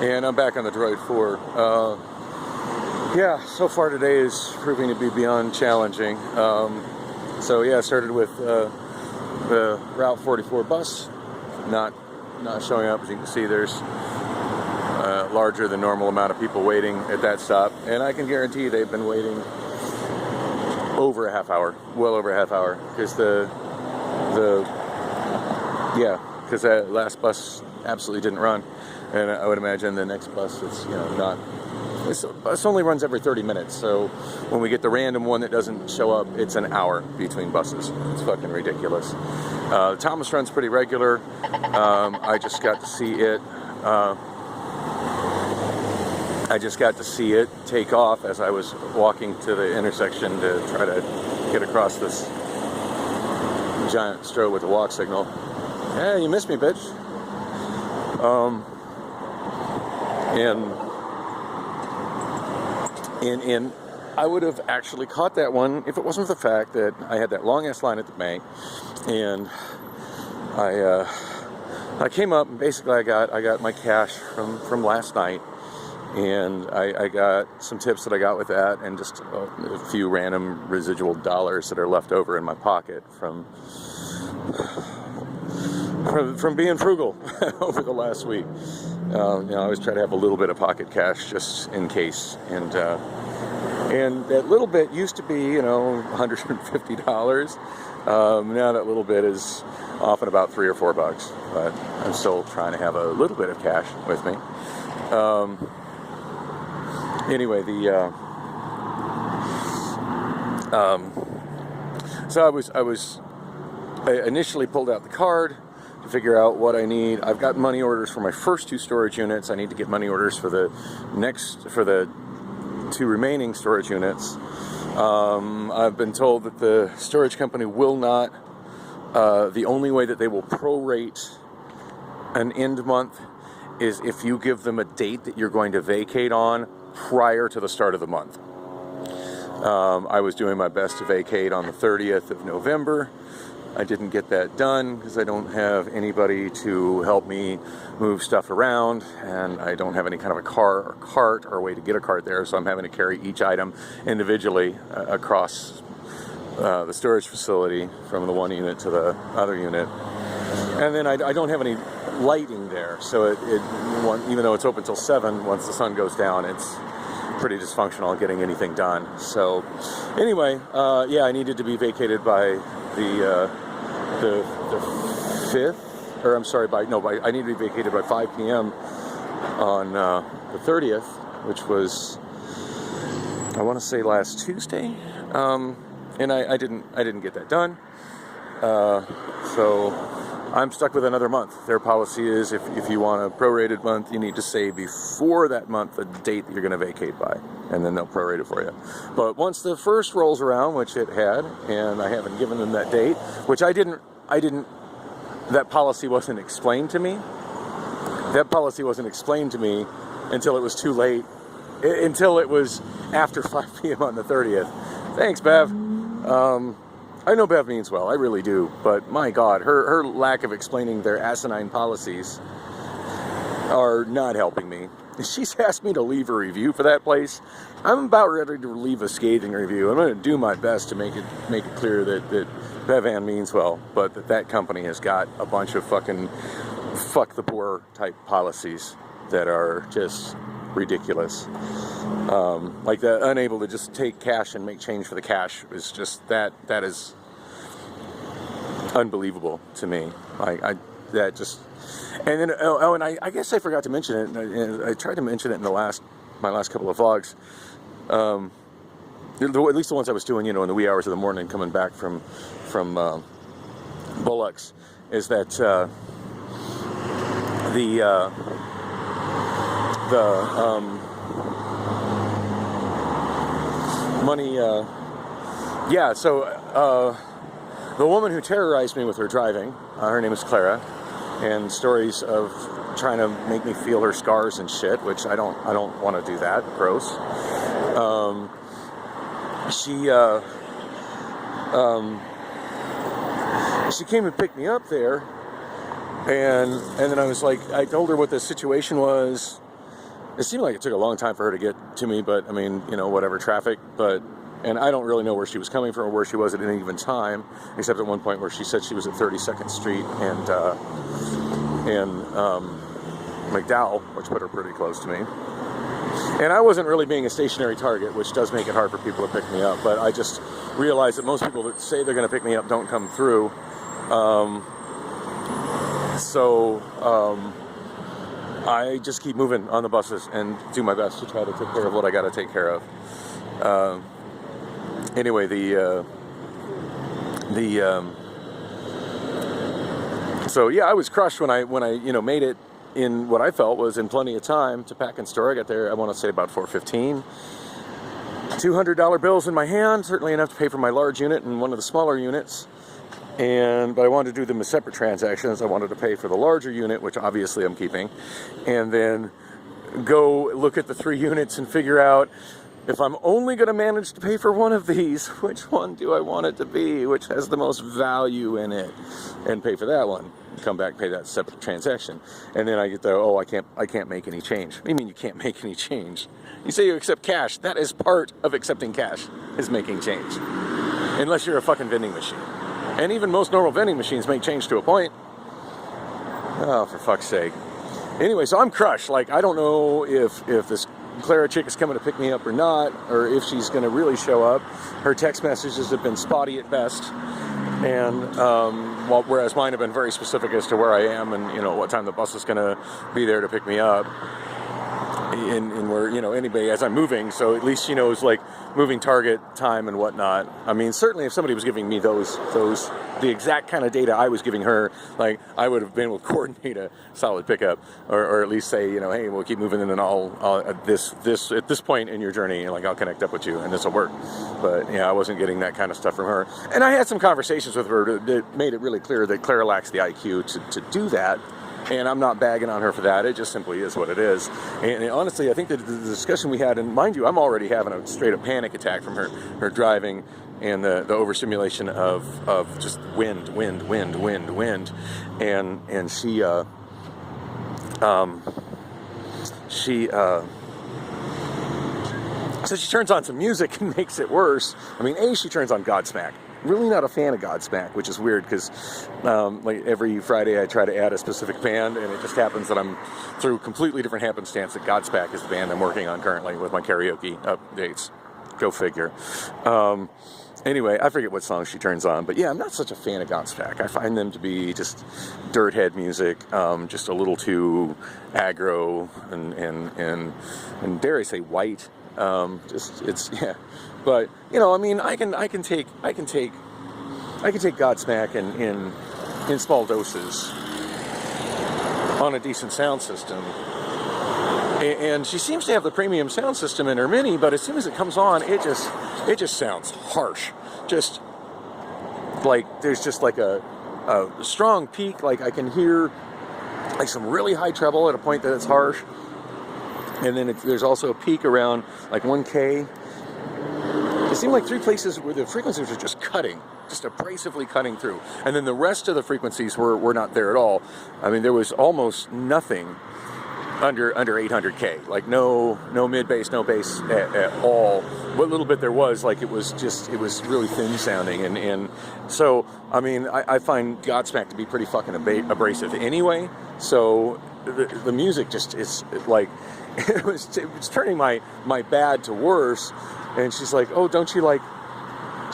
And I'm back on the Droid 4. Yeah, so far today is proving to be beyond challenging. So yeah, I started with the Route 44 bus, not showing up. As you can see, there's a larger than normal amount of people waiting at that stop, and I can guarantee they've been waiting over a half hour, well over a half hour, because because that last bus absolutely didn't run, and I would imagine the next bus is not. This bus only runs every 30 minutes, so when we get the random one that doesn't show up, it's an hour between buses. It's fucking ridiculous. Thomas runs pretty regular. I just got to see it. Take off as I was walking to the intersection to try to get across this giant strobe with a walk signal. Yeah, you missed me, bitch. And I would have actually caught that one if it wasn't for the fact that I had that long ass line at the bank, and I came up and basically I got my cash from last night, and I got some tips that I got with that, and just a few random residual dollars that are left over in my pocket from being frugal over the last week. I always try to have a little bit of pocket cash just in case, and that little bit used to be $150. Now that little bit is often about $3 or $4, but I'm still trying to have a little bit of cash with me. Anyway, I initially pulled out the card to figure out what I need. I've got money orders for my first 2 storage units. I need to get money orders for the 2 remaining storage units. I've been told that the storage company will not, the only way that they will prorate an end month is if you give them a date that you're going to vacate on prior to the start of the month. I was doing my best to vacate on the 30th of November. I didn't get that done because I don't have anybody to help me move stuff around, and I don't have any kind of a car or cart or a way to get a cart there, so I'm having to carry each item individually across the storage facility from the one unit to the other unit. And then I don't have any lighting there, so even though it's open till 7, once the sun goes down, it's pretty dysfunctional getting anything done. So anyway, yeah, I needed to be vacated by the 5th, or I'm sorry, I need to be vacated by 5 p.m. on the 30th, which was, I want to say, last Tuesday, and I didn't get that done, so I'm stuck with another month. Their policy is if you want a prorated month, you need to say before that month the date that you're going to vacate by, and then they'll prorate it for you. But once the first rolls around, which it had, and I haven't given them that date, which I didn't, that policy wasn't explained to me. That policy wasn't explained to me until it was too late, until it was after 5 p.m. on the 30th. Thanks, Bev. I know Bev means well, I really do, but my God, her lack of explaining their asinine policies are not helping me. She's asked me to leave a review for that place. I'm about ready to leave a scathing review. I'm going to do my best to make it clear that Bev Ann means well, but that company has got a bunch of fucking fuck the poor type policies that are just ridiculous. Like the unable to just take cash and make change for the cash is just that is unbelievable to me. And then I guess I forgot to mention it, and I tried to mention it in my last couple of vlogs, at least the ones I was doing in the wee hours of the morning coming back from Bullocks, is that the money, so the woman who terrorized me with her driving, her name is Clara, and stories of trying to make me feel her scars and shit, which I don't want to do that. Gross. She came and picked me up there, and then I was like, I told her what the situation was, it seemed like it took a long time for her to get to me, but I mean, you know, whatever, traffic, and I don't really know where she was coming from or where she was at any given time, except at one point where she said she was at 32nd Street and McDowell, which put her pretty close to me. And I wasn't really being a stationary target, which does make it hard for people to pick me up, but I just realized that most people that say they're going to pick me up don't come through. I just keep moving on the buses and do my best to try to take care of what I got to take care of. Anyway, so yeah, I was crushed when I made it in what I felt was in plenty of time to pack and store. I got there, I want to say about 4:15. $200 bills in my hand, certainly enough to pay for my large unit and one of the smaller units. But I wanted to do them as separate transactions. I wanted to pay for the larger unit, which obviously I'm keeping, and then go look at the 3 units and figure out if I'm only going to manage to pay for one of these, which one do I want it to be, which has the most value in it, and pay for that one. Come back, pay that separate transaction, and then I get the, I can't make any change. What do you mean you can't make any change? You say you accept cash. That is part of accepting cash, is making change, unless you're a fucking vending machine. And even most normal vending machines make change to a point. Oh, for fuck's sake. Anyway, so I'm crushed. Like, I don't know if this Clara chick is coming to pick me up or not, or if she's going to really show up. Her text messages have been spotty at best. And, whereas mine have been very specific as to where I am and, you know, what time the bus is going to be there to pick me up. And where, you know, anybody, as I'm moving, so at least she knows, like, moving target time and whatnot. I mean, certainly if somebody was giving me the exact kind of data I was giving her, like, I would have been able to coordinate a solid pickup, or at least say, you know, hey, we'll keep moving, and then I'll at this point in your journey, like, I'll connect up with you and this will work. But yeah, I wasn't getting that kind of stuff from her, and I had some conversations with her that made it really clear that Clara lacks the IQ to do that. And I'm not bagging on her for that. It just simply is what it is. And honestly, I think that the discussion we had, and mind you, I'm already having a straight up panic attack from her driving and the overstimulation of just wind. And she turns on some music and makes it worse. I mean, she turns on Godsmack. Really not a fan of Godsmack, which is weird because like every Friday I try to add a specific band, and it just happens that I'm through completely different happenstance that Godsmack is the band I'm working on currently with my karaoke updates. Go figure. Anyway, I forget what song she turns on, but yeah, I'm not such a fan of Godsmack. I find them to be just dirt head music, just a little too aggro and dare I say white. But you know, I mean, I can take Godsmack in small doses on a decent sound system. And she seems to have the premium sound system in her Mini, but as soon as it comes on, it just sounds harsh. Just like there's just like a strong peak. Like I can hear like some really high treble at a point that it's harsh, and then there's also a peak around like 1K. It seemed like 3 places where the frequencies were just cutting, just abrasively cutting through. And then the rest of the frequencies were not there at all. I mean, there was almost nothing under 800K. Like no mid bass, no bass at all. What little bit there was, like it was really thin sounding. And so, I mean, I find Godsmack to be pretty fucking abrasive anyway. So the music just is like, it was turning my bad to worse. And she's like, oh, don't you like,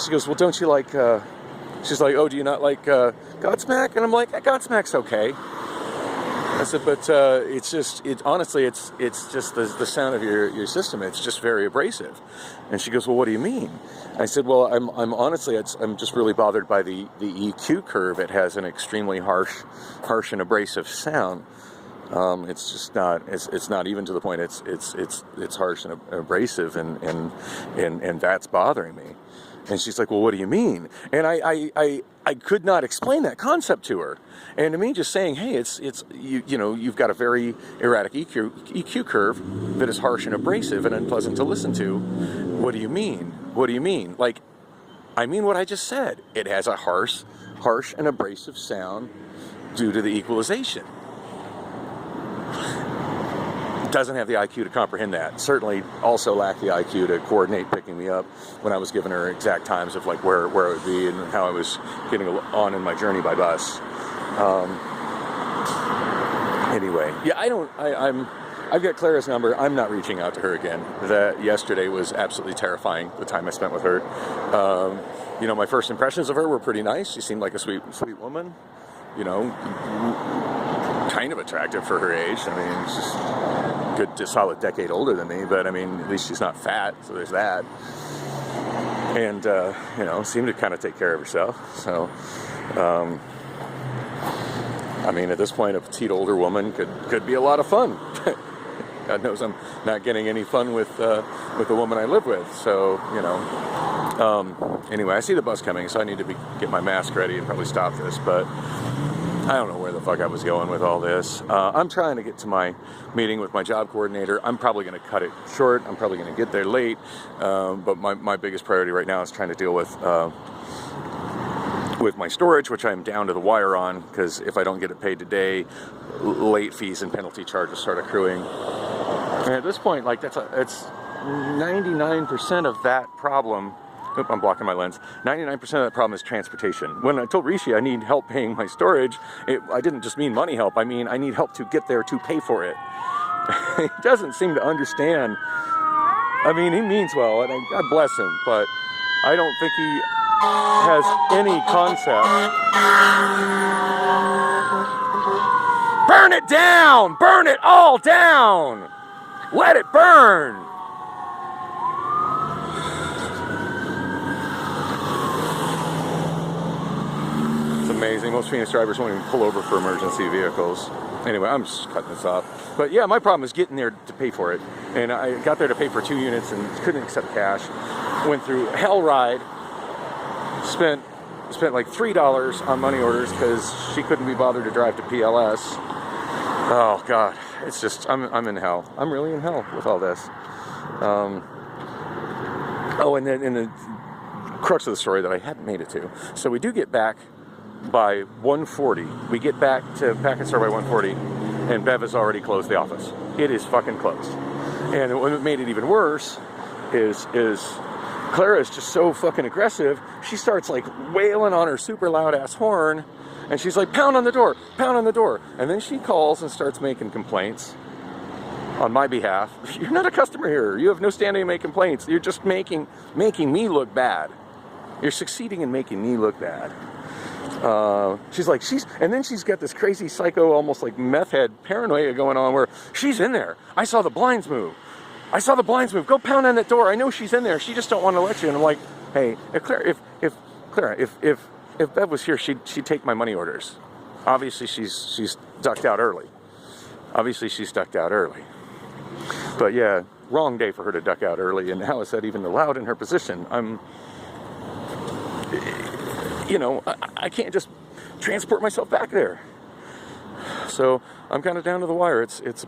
she goes, well, don't you like, she's like, oh, do you not like Godsmack? And I'm like, Godsmack's okay. I said, but honestly, it's just the sound of your system. It's just very abrasive. And she goes, well, what do you mean? I said, well, I'm honestly, I'm just really bothered by the EQ curve. It has an extremely harsh and abrasive sound. It's just not. It's not even to the point. It's harsh and abrasive, and that's bothering me. And she's like, well, what do you mean? And I could not explain that concept to her. And to me, just saying, hey, it's you know, you've got a very erratic EQ curve that is harsh and abrasive and unpleasant to listen to. What do you mean? What do you mean? Like, I mean what I just said. It has a harsh and abrasive sound due to the equalization. doesn't have the IQ to comprehend that. Certainly also lacked the IQ to coordinate picking me up when I was giving her exact times of like where I would be and how I was getting on in my journey by bus. Anyway, yeah, I've got Clara's number. I'm not reaching out to her again. That yesterday was absolutely terrifying, the time I spent with her. You know, my first impressions of her were pretty nice. She seemed like a sweet woman. You know, kind of attractive for her age. I mean, she's a good, solid decade older than me, but I mean, at least she's not fat, so there's that. And, you know, seemed to kind of take care of herself. So, I mean, at this point, a petite older woman could be a lot of fun. God knows I'm not getting any fun with the woman I live with. So, you know, anyway, I see the bus coming, so I need to get my mask ready and probably stop this, but I don't know where the fuck I was going with all this. I'm trying to get to my meeting with my job coordinator. I'm probably going to cut it short. I'm probably going to get there late. But my biggest priority right now is trying to deal with my storage, which I'm down to the wire on, because if I don't get it paid today, late fees and penalty charges start accruing. And at this point, like it's 99% of that problem. Oop, I'm blocking my lens. 99% of that problem is transportation. When I told Rishi I need help paying my storage, I didn't just mean money help. I mean, I need help to get there to pay for it. He doesn't seem to understand. I mean, he means well, and God bless him, but I don't think he has any concept. Burn it down! Burn it all down! Let it burn! Amazing. Most Phoenix drivers won't even pull over for emergency vehicles. Anyway, I'm just cutting this off. But yeah, my problem is getting there to pay for it. And I got there to pay for 2 units and couldn't accept cash. Went through a hell ride. Spent like $3 on money orders because she couldn't be bothered to drive to PLS. Oh God, it's just I'm in hell. I'm really in hell with all this. Oh, and then in the crux of the story that I hadn't made it to. So we do get back by 1:40. We get back to Pak'nStore by 1:40, and Bev has already closed the office. It is fucking closed. And what made it even worse is Clara is just so fucking aggressive. She starts like wailing on her super loud ass horn, and she's like, pound on the door, pound on the door. And then she calls and starts making complaints on my behalf. You're not a customer here. You have no standing to make complaints. You're just making me look bad. You're succeeding in making me look bad. And then she's got this crazy psycho, almost like meth head paranoia going on where she's in there. I saw the blinds move. Go pound on that door. I know she's in there. She just don't want to let you. And I'm like, hey, if Bev was here, she'd take my money orders. Obviously, she's ducked out early. But yeah, wrong day for her to duck out early. And how is that even allowed in her position? I can't just transport myself back there. So I'm kind of down to the wire. It feels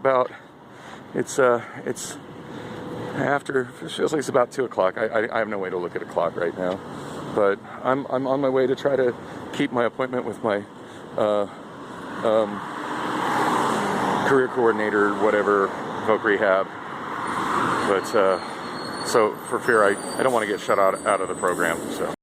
like it's about 2 o'clock. I have no way to look at a clock right now, but I'm on my way to try to keep my appointment with my career coordinator, whatever, Voc Rehab. But so for fear I don't want to get shut out of the program. So.